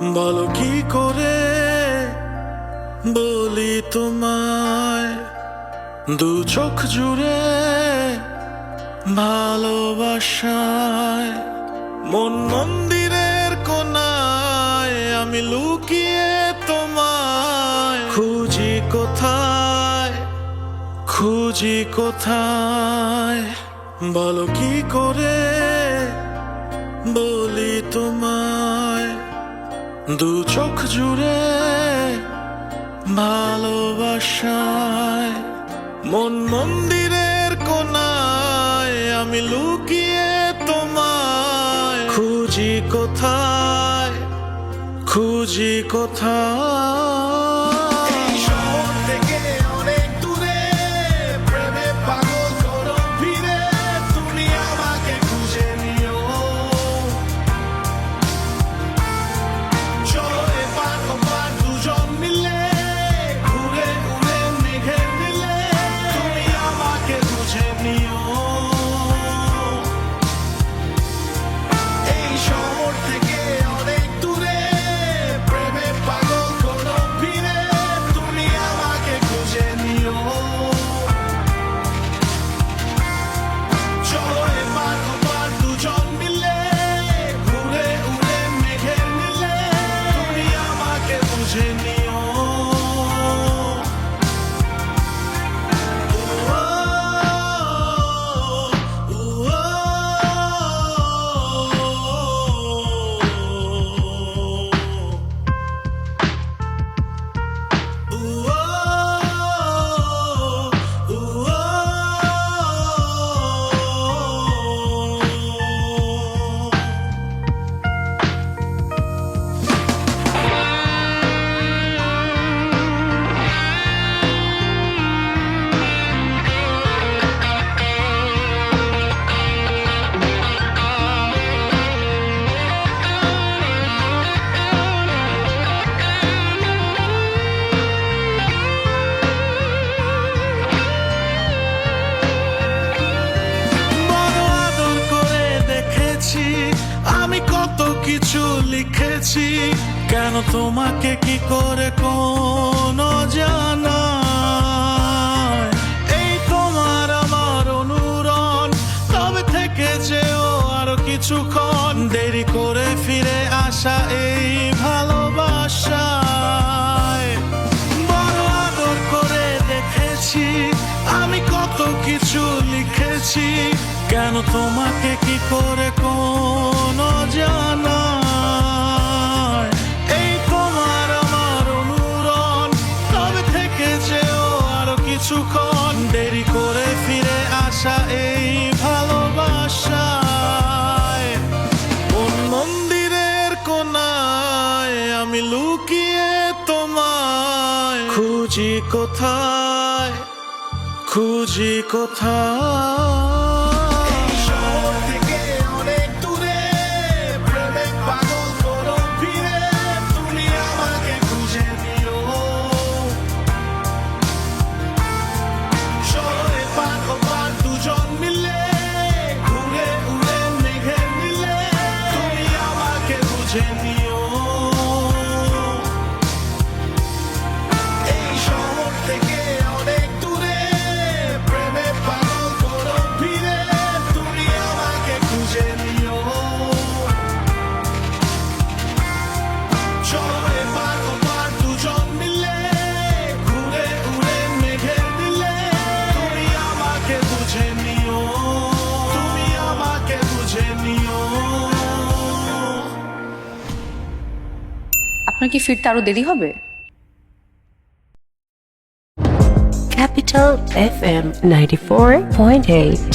বলো কি করে বলি তোমায়, দু চোখ জুড়ে ভালোবাসায়। মন মন্দিরের কোনায় আমি লুকিয়ে তোমায় খুঁজি কোথায়, খুঁজি কোথায়। বলো কি করে বলি তোমায়, দু চোখ জুড়ে ভালোবাসায়। মন মন্দিরের কোনায় আমি লুকিয়ে তোমায় খুঁজি কোথায়, খুঁজি কোথায়। আমি কত কিছু লিখেছি, কেন তোমাকে কি করে কোনো জানা। এই তোমার আমার অনুরণ, তবে থেকে যেও আরো কিছুক্ষণ। দেরি করে ফিরে আসা এই ভালোবাসায়। বড় আদর করে দেখেছি, আমি কত কিছু লিখেছি, কেন তোমাকে কি করে কোনো জানা। এই তোমার আমার অনুরণ, তবে থেকে যেও আরো কিছুক্ষণ। দেরি করে ফিরে আসা এই ভালোবাসায়। কোন মন্দিরের কোনায় আমি লুকিয়ে তোমায় খুঁজি কোথায়, খুঁজি কোথায়। আপনার কি ফিরতে আরো দেরি হবে? Capital FM 94.8